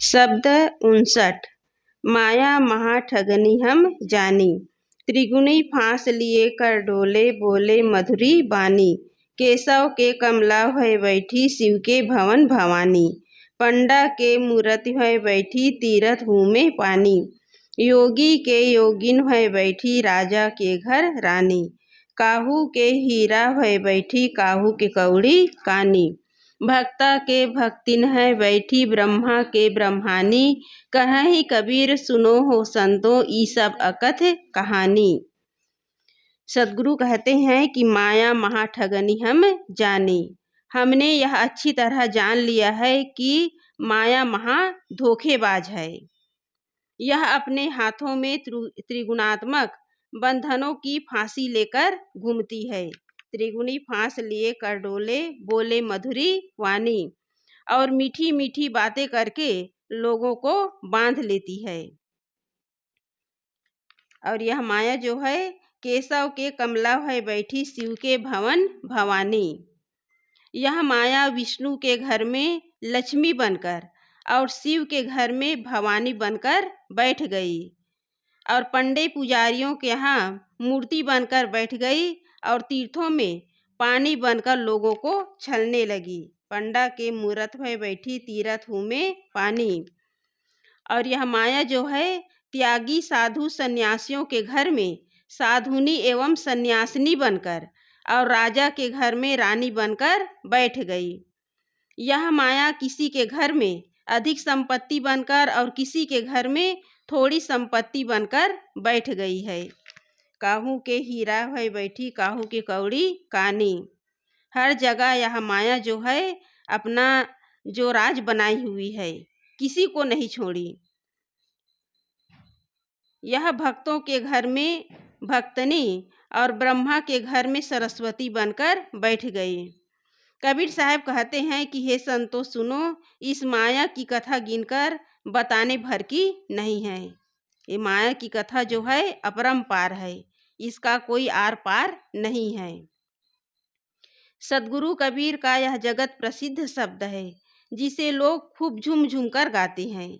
शब्द 59। माया महा ठगनी हम जानी, त्रिगुणी फांस लिए कर डोले, बोले मधुरी बानी। केशव के कमला भय बैठी, शिव के भवन भवानी। पंडा के मूर्ति भय बैठी, तीरथ हूँ में पानी। योगी के योगिन भय बैठी, राजा के घर रानी। काहू के हीरा भय बैठी, काहू के कौड़ी कानी। भक्ता के भक्तिन है बैठी, ब्रह्मा के ब्रह्मानी। कहीं कबीर सुनो हो संतो, ई सब अकथ कहानी। सदगुरु कहते हैं कि माया महा ठगनी हम जानी। हमने यह अच्छी तरह जान लिया है कि माया महा धोखेबाज है। यह अपने हाथों में त्रिगुणात्मक बंधनों की फांसी लेकर घूमती है। त्रिगुणी फांस लिए कर डोले, बोले मधुरी वाणी, और मीठी मीठी बातें करके लोगों को बांध लेती है। और यह माया जो है, केशव के कमला भय बैठी, शिव के भवन भवानी। यह माया विष्णु के घर में लक्ष्मी बनकर और शिव के घर में भवानी बनकर बैठ गई, और पंडे पुजारियों के यहाँ मूर्ति बनकर बैठ गई, और तीर्थों में पानी बनकर लोगों को छलने लगी। पंडा के मूर्त भय बैठी, तीरथ हूँ में पानी। और यह माया जो है, त्यागी साधु सन्यासियों के घर में साधुनी एवं सन्यासिनी बनकर और राजा के घर में रानी बनकर बैठ गई। यह माया किसी के घर में अधिक संपत्ति बनकर और किसी के घर में थोड़ी संपत्ति बनकर बैठ गई है। काहू के हीरा भय बैठी, काहू के कौड़ी कानी। हर जगह यह माया जो है अपना जो राज बनाई हुई है, किसी को नहीं छोड़ी। यह भक्तों के घर में भक्तनी और ब्रह्मा के घर में सरस्वती बनकर बैठ गई। कबीर साहब कहते हैं कि हे संतो सुनो, इस माया की कथा गिनकर बताने भर की नहीं है। ये माया की कथा जो है अपरंपार है, इसका कोई आर पार नहीं है। सदगुरु कबीर का यह जगत प्रसिद्ध शब्द है, जिसे लोग खूब झूम झूम कर गाते हैं।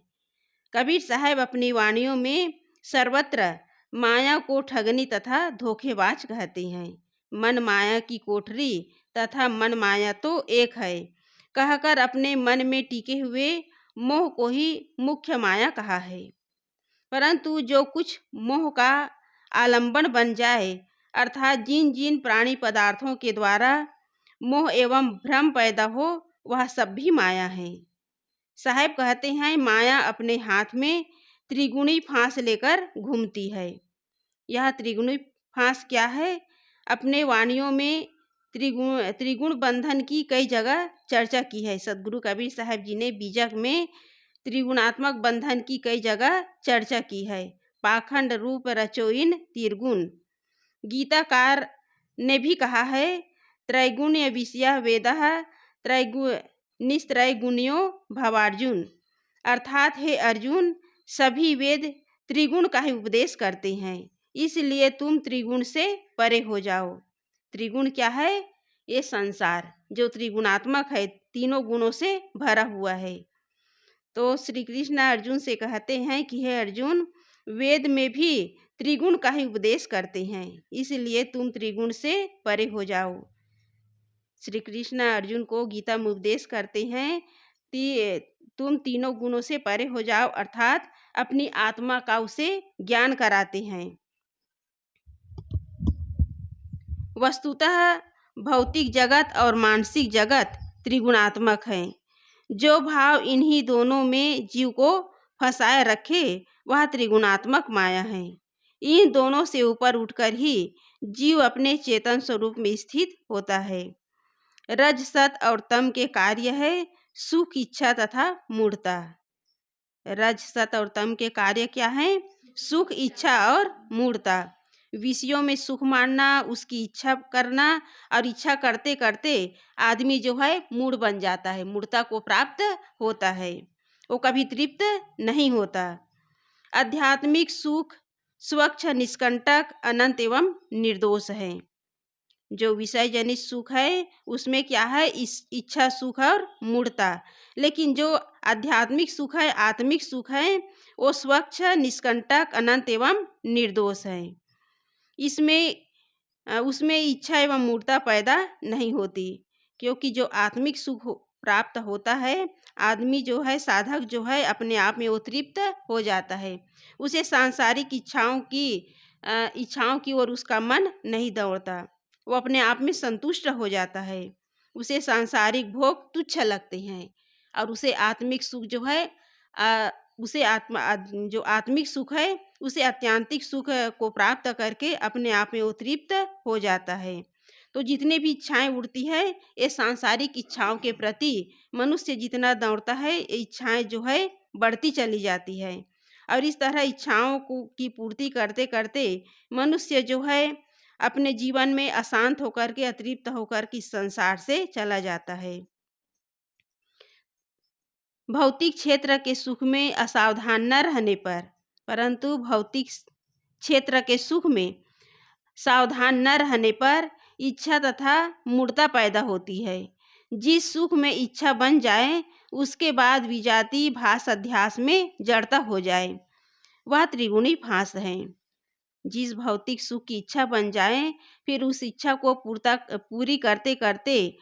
कबीर साहब अपनी वाणियों में सर्वत्र माया को ठगनी तथा धोखेबाज कहते हैं। मन माया की कोठरी तथा मन माया तो एक है कहकर अपने मन में टिके हुए मोह को ही मुख्य माया कहा है। परंतु जो कुछ मोह का आलंबन बन जाए, अर्थात जिन जिन प्राणी पदार्थों के द्वारा मोह एवं भ्रम पैदा हो, वह सब भी माया है। साहब कहते हैं माया अपने हाथ में त्रिगुणी फांस लेकर घूमती है। यह त्रिगुणी फांस क्या है? अपने वाणियों में त्रिगुण बंधन की कई जगह चर्चा की है। सदगुरु कबीर साहब जी ने बीजक में त्रिगुणात्मक बंधन की कई जगह चर्चा की है। पाखंड रूप रचोइन त्रिगुण। गीताकार ने भी कहा है त्रैगुण्य विषय वेदः निस्त्रैगुण्यो भवार्जुन। अर्थात हे अर्जुन, सभी वेद त्रिगुण का ही उपदेश करते हैं, इसलिए तुम त्रिगुण से परे हो जाओ। त्रिगुण क्या है? ये संसार जो त्रिगुणात्मक है, तीनों गुणों से भरा हुआ है। तो श्री कृष्ण अर्जुन से कहते हैं कि हे अर्जुन, वेद में भी त्रिगुण का ही उपदेश करते हैं, इसलिए तुम त्रिगुण से परे हो जाओ। श्री कृष्ण अर्जुन को गीता में उपदेश करते हैं तुम तीनों गुणों से परे हो जाओ, अर्थात अपनी आत्मा का उसे ज्ञान कराते हैं। वस्तुतः भौतिक जगत और मानसिक जगत त्रिगुणात्मक है। जो भाव इन्हीं दोनों में जीव को फंसाए रखे, वह त्रिगुणात्मक माया है। इन दोनों से ऊपर उठकर ही जीव अपने चेतन स्वरूप में स्थित होता है। रज सत और तम के कार्य है सुख, इच्छा तथा मूढ़ता। रज सत और तम के कार्य क्या है? सुख, इच्छा और मूढ़ता। विषयों में सुख मानना, उसकी इच्छा करना, और इच्छा करते करते आदमी जो है मूढ़ बन जाता है, मूढ़ता को प्राप्त होता है, वो कभी तृप्त नहीं होता। आध्यात्मिक सुख स्वच्छ, निष्कंटक, अनंत एवं निर्दोष है। जो विषय जनित सुख है उसमें क्या है, इस इच्छा सुख और मूढ़ता। लेकिन जो आध्यात्मिक सुख है, आत्मिक सुख है, वो स्वच्छ, निष्कंटक, अनंत एवं निर्दोष है। इसमें उसमें इच्छा एवं मूर्ता पैदा नहीं होती, क्योंकि जो आत्मिक सुख प्राप्त होता है, आदमी जो है, साधक जो है, अपने आप में वो तृप्त हो जाता है। उसे सांसारिक इच्छाओं की ओर उसका मन नहीं दौड़ता, वो अपने आप में संतुष्ट हो जाता है। उसे सांसारिक भोग तुच्छ लगते हैं और उसे आत्मिक सुख जो है, उसे जो आत्मिक सुख है, उसे आत्यांतिक सुख को प्राप्त करके अपने आप में वो तृप्त हो जाता है। तो जितने भी इच्छाएं उड़ती है, ये सांसारिक इच्छाओं के प्रति मनुष्य जितना दौड़ता है, ये इच्छाएं जो है बढ़ती चली जाती है और इस तरह इच्छाओं की पूर्ति करते करते मनुष्य जो है अपने जीवन में अशांत होकर के, अतृप्त होकर के इस संसार से चला जाता है। भौतिक क्षेत्र के सुख में असावधान न रहने पर, परंतु भौतिक क्षेत्र के सुख में सावधान न रहने पर इच्छा तथा मूढ़ता पैदा होती है। जिस सुख में इच्छा बन जाए, उसके बाद विजाति भास अध्यास में जड़ता हो जाए, वह त्रिगुणी फांस है। जिस भौतिक सुख की इच्छा बन जाए, फिर उस इच्छा को पूरी करते करते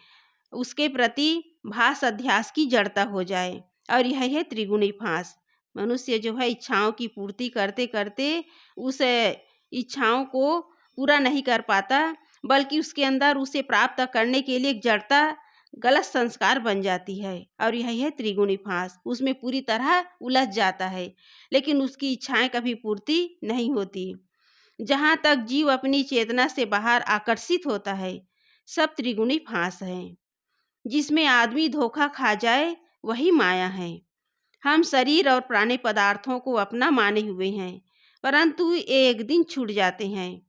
उसके प्रति भास अध्यास की जड़ता हो जाए, और यह है त्रिगुणी फांस। मनुष्य जो है इच्छाओं की पूर्ति करते करते उस इच्छाओं को पूरा नहीं कर पाता, बल्कि उसके अंदर उसे प्राप्त करने के लिए एक जड़ता, गलत संस्कार बन जाती है, और यह है त्रिगुणी फांस। उसमें पूरी तरह उलझ जाता है, लेकिन उसकी इच्छाएं कभी पूर्ति नहीं होती। जहाँ तक जीव अपनी चेतना से बाहर आकर्षित होता है, सब त्रिगुणी फांस है। जिसमें आदमी धोखा खा जाए वही माया है। हम शरीर और प्राणी पदार्थों को अपना माने हुए हैं, परंतु ये एक दिन छूट जाते हैं,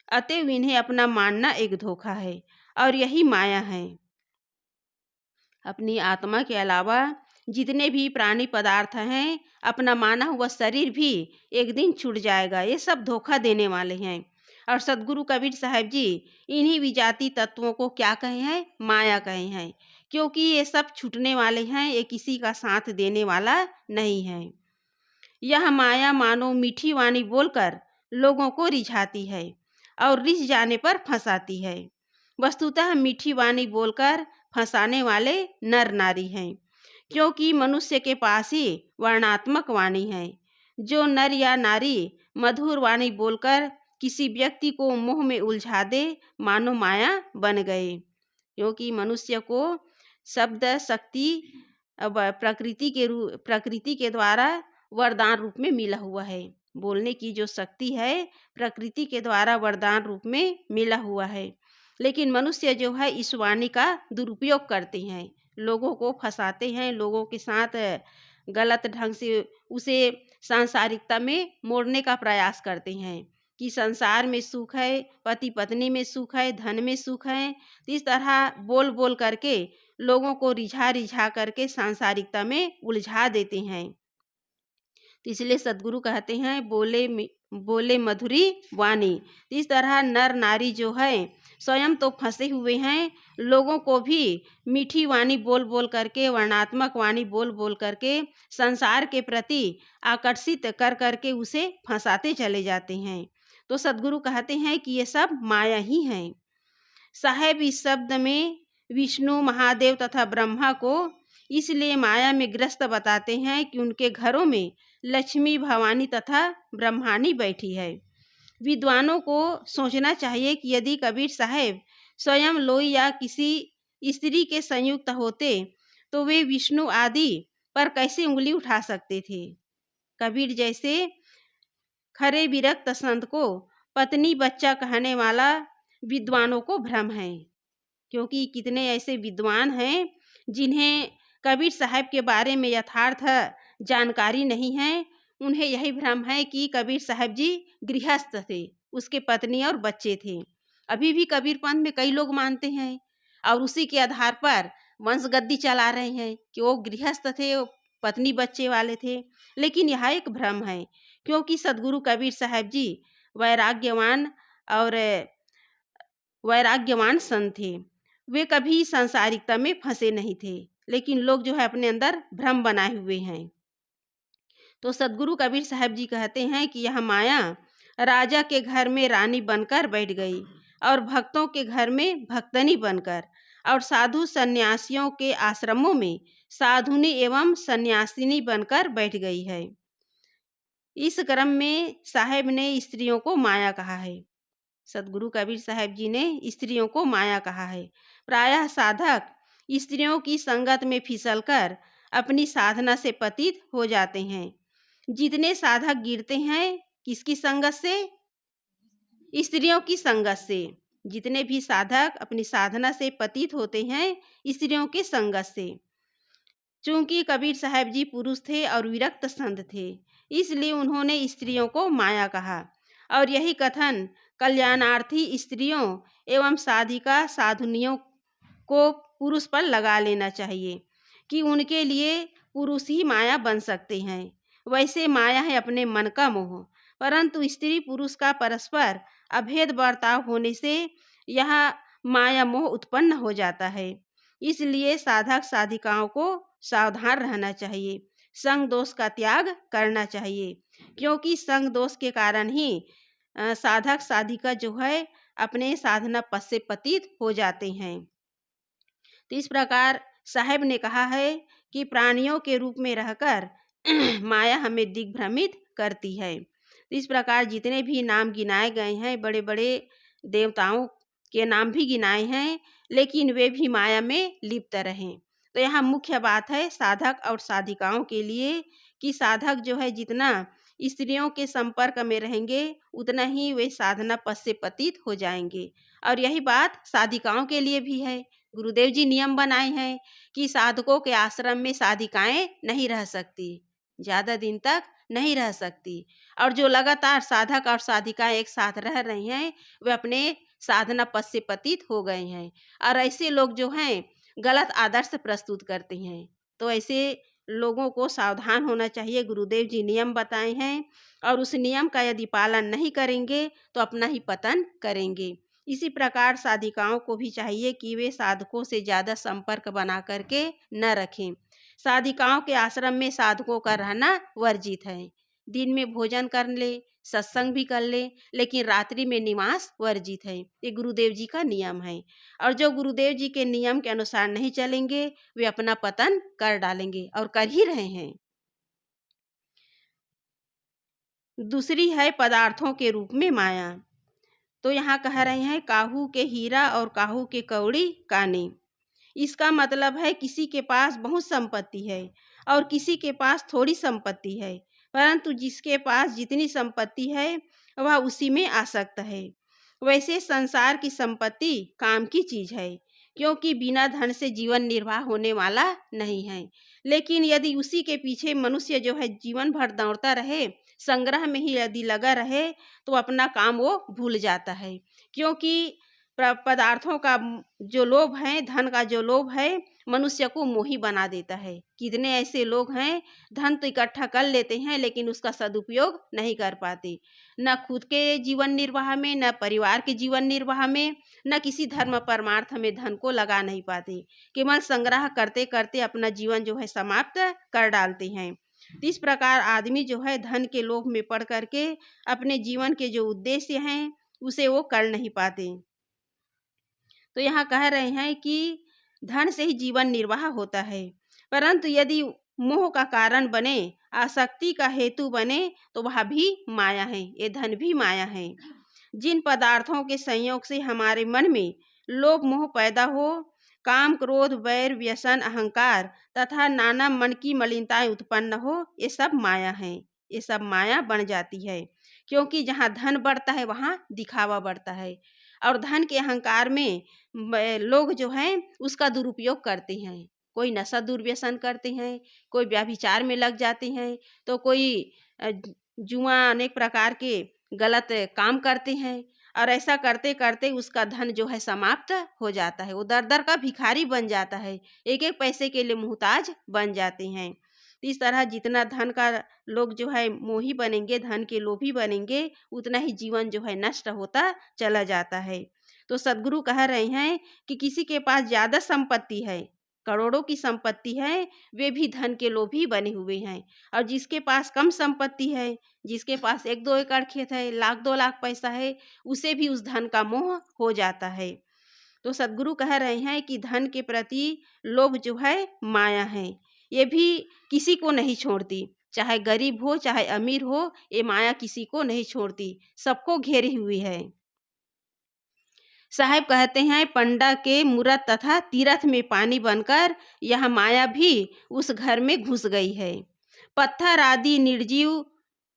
अतएव इन्हें अपना मानना एक धोखा है और यही माया है। अपनी आत्मा के अलावा जितने भी प्राणी पदार्थ हैं, अपना माना हुआ शरीर भी एक दिन छूट जाएगा। ये सब धोखा देने वाले हैं। और सदगुरु कबीर साहब जी इन्हीं विजाती तत्वों को क्या कहे हैं? माया कहे हैं, क्योंकि ये सब छूटने वाले हैं, ये किसी का साथ देने वाला नहीं है। यह माया मानो मीठी वाणी बोलकर लोगों को रिझाती है और रिझ जाने पर फंसाती है। वस्तुतः मीठी वाणी बोलकर फंसाने वाले नर नारी हैं, क्योंकि मनुष्य के पास ही वर्णात्मक वाणी है। जो नर या नारी मधुर वाणी बोलकर किसी व्यक्ति को मोह में उलझा दे, मानो माया बन गए। क्योंकि मनुष्य को शब्द शक्ति प्रकृति के द्वारा वरदान रूप में मिला हुआ है। बोलने की जो शक्ति है प्रकृति के द्वारा वरदान रूप में मिला हुआ है, लेकिन मनुष्य जो है इस वाणी का दुरुपयोग करते हैं, लोगों को फंसाते हैं, लोगों के साथ गलत ढंग से उसे सांसारिकता में मोड़ने का प्रयास करते हैं कि संसार में सुख है, पति पत्नी में सुख है, धन में सुख है। तो इस तरह बोल बोल करके लोगों को रिझा रिझा करके सांसारिकता में उलझा देते हैं। तो इसलिए सदगुरु कहते हैं बोले मधुरी वाणी। इस तरह नर नारी जो है स्वयं तो फंसे हुए हैं, लोगों को भी मीठी वाणी बोल बोल करके, वर्णात्मक वाणी बोल बोल करके संसार के प्रति आकर्षित कर करके उसे फंसाते चले जाते हैं। तो सदगुरु कहते हैं कि ये सब माया ही है। साहेब इस शब्द में विष्णु, महादेव तथा ब्रह्मा को इसलिए माया में ग्रस्त बताते हैं कि उनके घरों में लक्ष्मी, भवानी तथा ब्रह्मानी बैठी है। विद्वानों को सोचना चाहिए कि यदि कबीर साहब स्वयं लोई या किसी स्त्री के संयुक्त होते तो वे विष्णु आदि पर कैसे उंगली उठा सकते थे। कबीर जैसे खरे विरक्त संत को पत्नी बच्चा कहने वाला विद्वानों को भ्रम है, क्योंकि कितने ऐसे विद्वान हैं जिन्हें कबीर साहब के बारे में यथार्थ जानकारी नहीं है। उन्हें यही भ्रम है कि कबीर साहब जी गृहस्थ थे, उसके पत्नी और बच्चे थे। अभी भी कबीर पंथ में कई लोग मानते हैं और उसी के आधार पर वंश गद्दी चला रहे हैं कि वो गृहस्थ थे, वो पत्नी बच्चे वाले थे। लेकिन यह एक भ्रम है, क्योंकि सदगुरु कबीर साहब जी वैराग्यवान और वैराग्यवान संत थे। वे कभी सांसारिकता में फंसे नहीं थे, लेकिन लोग जो है अपने अंदर भ्रम बनाए हुए हैं। तो सदगुरु कबीर साहब जी कहते हैं कि यह माया राजा के घर में रानी बनकर बैठ गई और भक्तों के घर में भक्तनी बनकर और साधु सन्यासियों के आश्रमों में साधुनी एवं सन्यासिनी बनकर बैठ गई है। इस क्रम में साहेब ने स्त्रियों को माया कहा है। सदगुरु कबीर साहब जी ने स्त्रियों को माया कहा है। प्रायः साधक स्त्रियों की संगत में फिसलकर अपनी साधना से पतित हो जाते हैं। जितने साधक गिरते हैं किसकी संगत से? स्त्रियों की संगत से। जितने भी साधक अपनी साधना से पतित होते हैं स्त्रियों के संगत से। चूंकि कबीर साहब जी पुरुष थे और विरक्त संत थे, इसलिए उन्होंने स्त्रियों को माया कहा। और यही कथन कल्याणार्थी स्त्रियों एवं साधिका साधुनियों को पुरुष पर लगा लेना चाहिए कि उनके लिए पुरुष ही माया बन सकते हैं। वैसे माया है अपने मन का मोह, परंतु स्त्री पुरुष का परस्पर अभेद बर्ताव होने से यह माया मोह उत्पन्न हो जाता है। इसलिए साधक साधिकाओं को सावधान रहना चाहिए, संग दोष का त्याग करना चाहिए, क्योंकि संग दोष के कारण ही साधक साधिका जो है अपने साधना पथ से पतित हो जाते हैं। तो इस प्रकार साहेब ने कहा है कि प्राणियों के रूप में रहकर माया हमें दिग्भ्रमित करती है। तो इस प्रकार जितने भी नाम गिनाए गए हैं, बड़े बड़े देवताओं के नाम भी गिनाए हैं, लेकिन वे भी माया में लिप्त रहें। तो यहाँ मुख्य बात है साधक और साधिकाओं के लिए कि साधक जो है जितना स्त्रियों के संपर्क में रहेंगे उतना ही वे साधना पथ से पतित हो जाएंगे। और यही बात साधिकाओं के लिए भी है। गुरुदेव जी नियम बनाए हैं कि साधकों के आश्रम में साधिकाएं नहीं रह सकती, ज़्यादा दिन तक नहीं रह सकती। और जो लगातार साधक और साधिकाएं एक साथ रह रहे हैं वे अपने साधना पथ से पतित हो गए हैं। और ऐसे लोग जो हैं गलत आदर्श प्रस्तुत करते हैं। तो ऐसे लोगों को सावधान होना चाहिए। गुरुदेव जी नियम बताए हैं और उस नियम का यदि पालन नहीं करेंगे तो अपना ही पतन करेंगे। इसी प्रकार साधिकाओं को भी चाहिए कि वे साधकों से ज़्यादा संपर्क बना करके न रखें। साधिकाओं के आश्रम में साधकों का रहना वर्जित है। दिन में भोजन कर ले, सत्संग भी कर ले, लेकिन रात्रि में निवास वर्जित है। ये गुरुदेव जी का नियम है। और जो गुरुदेव जी के नियम के अनुसार नहीं चलेंगे वे अपना पतन कर डालेंगे और कर ही रहे हैं। दूसरी है पदार्थों के रूप में माया। तो यहाँ कह रहे हैं काहू के हीरा और काहू के कौड़ी काने। इसका मतलब है किसी के पास बहुत संपत्ति है और किसी के पास थोड़ी संपत्ति है, परंतु जिसके पास जितनी संपत्ति है वह उसी में आसक्त है। वैसे संसार की संपत्ति काम की चीज है, क्योंकि बिना धन से जीवन निर्वाह होने वाला नहीं है। लेकिन यदि उसी के पीछे मनुष्य जो है जीवन भर दौड़ता रहे, संग्रह में ही यदि लगा रहे, तो अपना काम वो भूल जाता है। क्योंकि पदार्थों का जो लोभ है, धन का जो लोभ है, मनुष्य को मोही बना देता है। कितने ऐसे लोग हैं धन तो इकट्ठा कर लेते हैं लेकिन उसका सदुपयोग नहीं कर पाते, न खुद के जीवन निर्वाह में, न परिवार के जीवन निर्वाह में, न किसी धर्म परमार्थ में धन को लगा नहीं पाते। केवल संग्रह करते करते अपना जीवन जो है समाप्त कर डालते हैं। इस प्रकार आदमी जो है धन के लोभ में पड़ करके अपने जीवन के जो उद्देश्य हैं उसे वो कर नहीं पाते। तो यहाँ कह रहे हैं कि धन से ही जीवन निर्वाह होता है, परंतु यदि मोह का कारण बने, आसक्ति का हेतु बने, तो वह भी माया है। ये धन भी माया है। जिन पदार्थों के संयोग से हमारे मन में लोभ मोह पैदा हो, काम क्रोध वैर व्यसन अहंकार तथा नाना मन की मलिनताएं उत्पन्न हो, ये सब माया है। ये सब माया बन जाती है, क्योंकि जहाँ धन बढ़ता है वहाँ दिखावा बढ़ता है। और धन के अहंकार में लोग जो हैं उसका दुरुपयोग करते हैं। कोई नशा दुर्व्यसन करते हैं, कोई व्यभिचार में लग जाते हैं, तो कोई जुआ अनेक प्रकार के गलत काम करते हैं। और ऐसा करते करते उसका धन जो है समाप्त हो जाता है। वो दर दर का भिखारी बन जाता है, एक एक पैसे के लिए मुहताज बन जाते हैं। इस तरह जितना धन का लोग जो है मोही बनेंगे, धन के लोभी बनेंगे, उतना ही जीवन जो है नष्ट होता चला जाता है। तो सद्गुरु कह रहे हैं कि किसी के पास ज़्यादा संपत्ति है, करोड़ों की संपत्ति है, वे भी धन के लोभी बने हुए हैं। और जिसके पास कम संपत्ति है, जिसके पास 1-2 एकड़ खेत है, लाख 2 लाख पैसा है, उसे भी उस धन का मोह हो जाता है। तो सद्गुरु कह रहे हैं कि धन के प्रति लोभ जो है माया है, ये भी किसी को नहीं छोड़ती, चाहे गरीब हो चाहे अमीर हो, ये माया किसी को नहीं छोड़ती, सबको घेरी हुई है। साहब कहते हैं पंडा के मूरत तथा तीरथ में पानी बनकर यह माया भी उस घर में घुस गई है। पत्थर आदि निर्जीव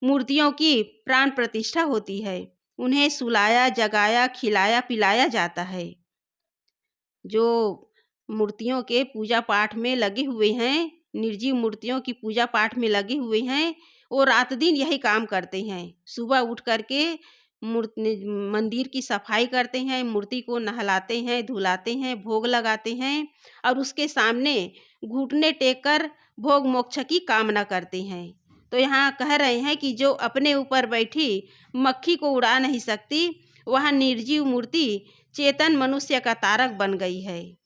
मूर्तियों की प्राण प्रतिष्ठा होती है, उन्हें सुलाया जगाया खिलाया पिलाया जाता है। जो मूर्तियों के पूजा पाठ में लगे हुए हैं, निर्जीव मूर्तियों की पूजा पाठ में लगे हुए हैं, वो रात दिन यही काम करते हैं। सुबह उठ करके मंदिर की सफाई करते हैं, मूर्ति को नहलाते हैं, धुलाते हैं, भोग लगाते हैं और उसके सामने घुटने टेक कर भोग मोक्ष की कामना करते हैं। तो यहाँ कह रहे हैं कि जो अपने ऊपर बैठी मक्खी को उड़ा नहीं सकती, वह निर्जीव मूर्ति चेतन मनुष्य का तारक बन गई है।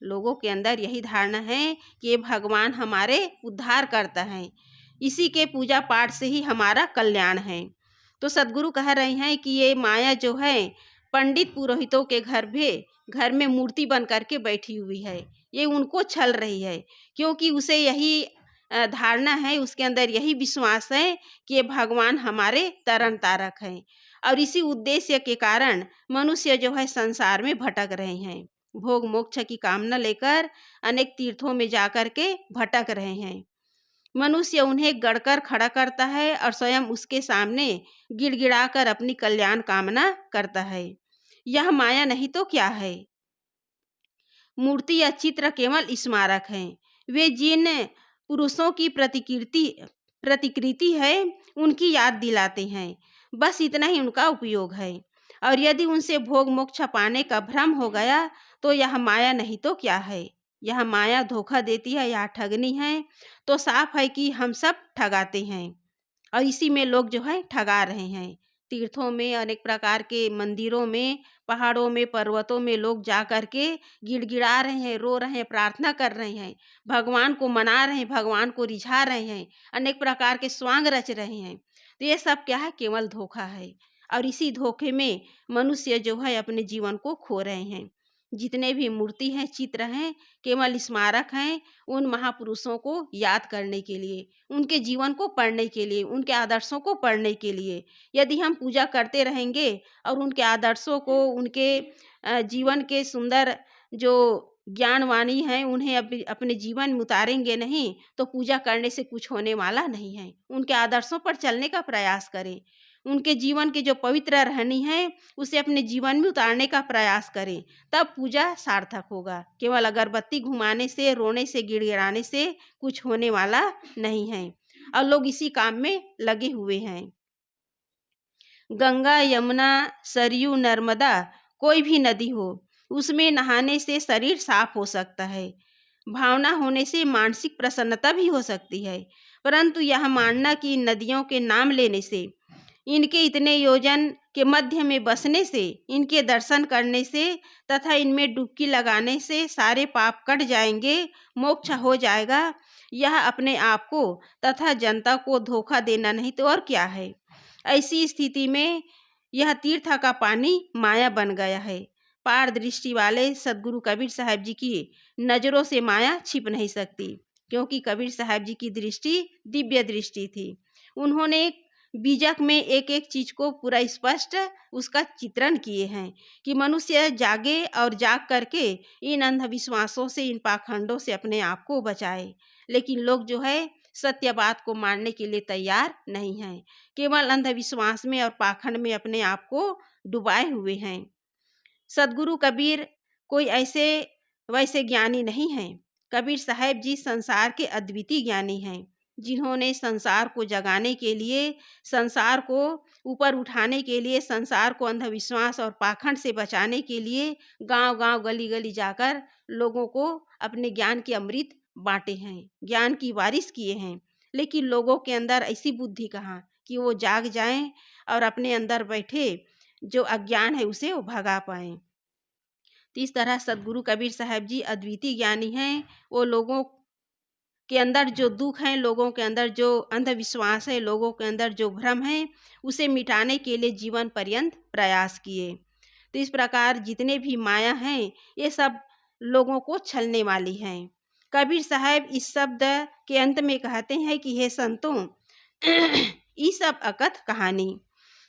लोगों के अंदर यही धारणा है कि ये भगवान हमारे उद्धार करता है, इसी के पूजा पाठ से ही हमारा कल्याण है। तो सद्गुरु कह रहे हैं कि ये माया जो है पंडित पुरोहितों के घर में मूर्ति बन करके बैठी हुई है, ये उनको छल रही है, क्योंकि उसे यही धारणा है, उसके अंदर यही विश्वास है कि ये भगवान हमारे तरन तारक हैं। और इसी उद्देश्य के कारण मनुष्य जो है संसार में भटक रहे हैं, भोग मोक्ष की कामना लेकर अनेक तीर्थों में जाकर के भटक रहे हैं। मनुष्य उन्हें गढ़कर खड़ा करता है और स्वयं उसके सामने गिड़गिड़ाकर अपनी कल्याण कामना करता है। यह माया नहीं तो क्या है? मूर्ति या चित्र केवल स्मारक हैं। वे जिन पुरुषों की प्रतिकृति है उनकी याद दिलाते हैं, बस इतना ही उनका उपयोग है। और यदि उनसे भोग मोक्ष पाने का भ्रम हो गया तो यह माया नहीं तो क्या है? यह माया धोखा देती है, यह ठगनी है। तो साफ है कि हम सब ठगाते हैं और इसी में लोग जो है ठगा रहे हैं। तीर्थों में, अनेक प्रकार के मंदिरों में, पहाड़ों में, पर्वतों में लोग जा कर के गिड़गिड़ा रहे हैं, रो रहे हैं, प्रार्थना कर रहे हैं, भगवान को मना रहे हैं, भगवान को रिझा रहे हैं, अनेक प्रकार के स्वांग रच रहे हैं। तो ये सब क्या है? केवल धोखा है। और इसी धोखे में मनुष्य जो है अपने जीवन को खो रहे हैं। जितने भी मूर्ति हैं, चित्र हैं, केवल स्मारक हैं उन महापुरुषों को याद करने के लिए, उनके जीवन को पढ़ने के लिए, उनके आदर्शों को पढ़ने के लिए। यदि हम पूजा करते रहेंगे और उनके आदर्शों को, उनके जीवन के सुंदर जो ज्ञानवाणी हैं उन्हें अपने जीवन में उतारेंगे नहीं, तो पूजा करने से कुछ होने वाला नहीं है। उनके आदर्शों पर चलने का प्रयास करें, उनके जीवन की जो पवित्र रहनी है उसे अपने जीवन में उतारने का प्रयास करें, तब पूजा सार्थक होगा। केवल अगरबत्ती घुमाने से, रोने से, गिड़गिड़ाने से कुछ होने वाला नहीं है और लोग इसी काम में लगे हुए हैं। गंगा, यमुना, सरयू, नर्मदा, कोई भी नदी हो, उसमें नहाने से शरीर साफ हो सकता है, भावना होने से मानसिक प्रसन्नता भी हो सकती है। परंतु यह मानना कि नदियों के नाम लेने से, इनके इतने योजन के मध्य में बसने से, इनके दर्शन करने से तथा इनमें डुबकी लगाने से सारे पाप कट जाएंगे, मोक्ष हो जाएगा, यह अपने आप को तथा जनता को धोखा देना नहीं तो और क्या है। ऐसी स्थिति में यह तीर्थ का पानी माया बन गया है। पार दृष्टि वाले सद्गुरु कबीर साहब जी की नज़रों से माया छिप नहीं सकती, क्योंकि कबीर साहब जी की दृष्टि दिव्य दृष्टि थी। उन्होंने बीजक में एक एक चीज को पूरा स्पष्ट उसका चित्रण किए हैं कि मनुष्य जागे और जाग करके इन अंधविश्वासों से, इन पाखंडों से अपने आप को बचाए। लेकिन लोग जो है सत्य बात को मानने के लिए तैयार नहीं हैं, केवल अंधविश्वास में और पाखंड में अपने आप को डुबाए हुए हैं। सद्गुरु कबीर कोई ऐसे वैसे ज्ञानी नहीं हैं। कबीर साहब जी संसार के अद्वितीय ज्ञानी हैं, जिन्होंने संसार को जगाने के लिए, संसार को ऊपर उठाने के लिए, संसार को अंधविश्वास और पाखंड से बचाने के लिए गांव-गांव, गली-गली जाकर लोगों को अपने ज्ञान के अमृत बांटे हैं, ज्ञान की बारिश किए हैं। लेकिन लोगों के अंदर ऐसी बुद्धि कहाँ कि वो जाग जाएं और अपने अंदर बैठे जो अज्ञान है उसे वो भगा पाएं। तो इस तरह सदगुरु कबीर साहब जी अद्वितीय ज्ञानी हैं। वो लोगों के अंदर जो दुख हैं, लोगों के अंदर जो अंधविश्वास है, लोगों के अंदर जो भ्रम है, उसे मिटाने के लिए जीवन पर्यंत प्रयास किए। तो इस प्रकार जितने भी माया हैं, ये सब लोगों को छलने वाली हैं। कबीर साहब इस शब्द के अंत में कहते हैं कि हे संतों, ये सब अकथ कहानी।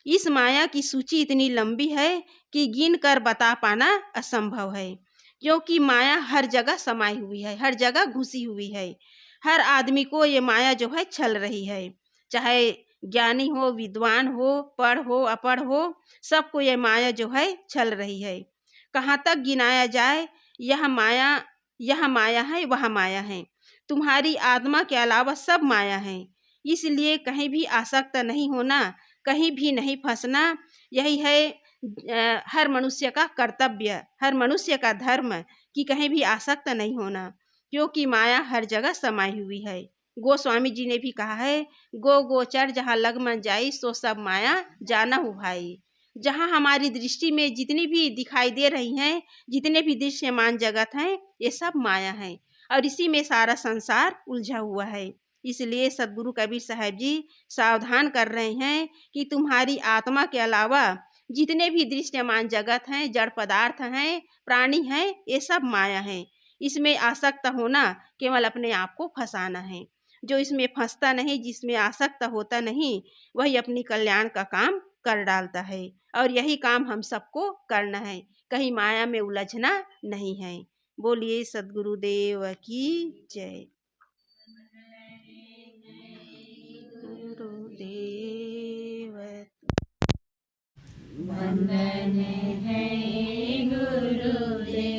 इस माया की सूची इतनी लंबी है कि गिन कर बता पाना असंभव है, क्योंकि माया हर जगह समाई हुई है, हर जगह घुसी हुई है। हर आदमी को ये माया जो है छल रही है, चाहे ज्ञानी हो, विद्वान हो, पढ़ हो, अपढ़ हो, सबको ये माया जो है छल रही है। कहाँ तक गिनाया जाए, यह माया है, वह माया है। तुम्हारी आत्मा के अलावा सब माया है। इसलिए कहीं भी आसक्त नहीं होना, कहीं भी नहीं फंसना। यही है हर मनुष्य का कर्तव्य, हर मनुष्य का धर्म कि कहीं भी आसक्त नहीं होना, क्योंकि माया हर जगह समाई हुई है। गोस्वामी जी ने भी कहा है, गो गोचर जहाँ लग मन जाई, सो सब माया जाना हो भाई। जहाँ हमारी दृष्टि में जितनी भी दिखाई दे रही हैं, जितने भी दृश्यमान जगत हैं, ये सब माया है और इसी में सारा संसार उलझा हुआ है। इसलिए सदगुरु कबीर साहब जी सावधान कर रहे हैं कि तुम्हारी आत्मा के अलावा जितने भी दृश्यमान जगत हैं, जड़ पदार्थ हैं, प्राणी हैं, ये सब माया है। इसमें आसक्त होना केवल अपने आप को फंसाना है। जो इसमें फंसता नहीं, जिसमें आसक्त होता नहीं, वही अपनी कल्याण का काम कर डालता है। और यही काम हम सबको करना है, कहीं माया में उलझना नहीं है। बोलिए सदगुरुदेव की जय। गुरुदेव वंदन है गुरुदेव।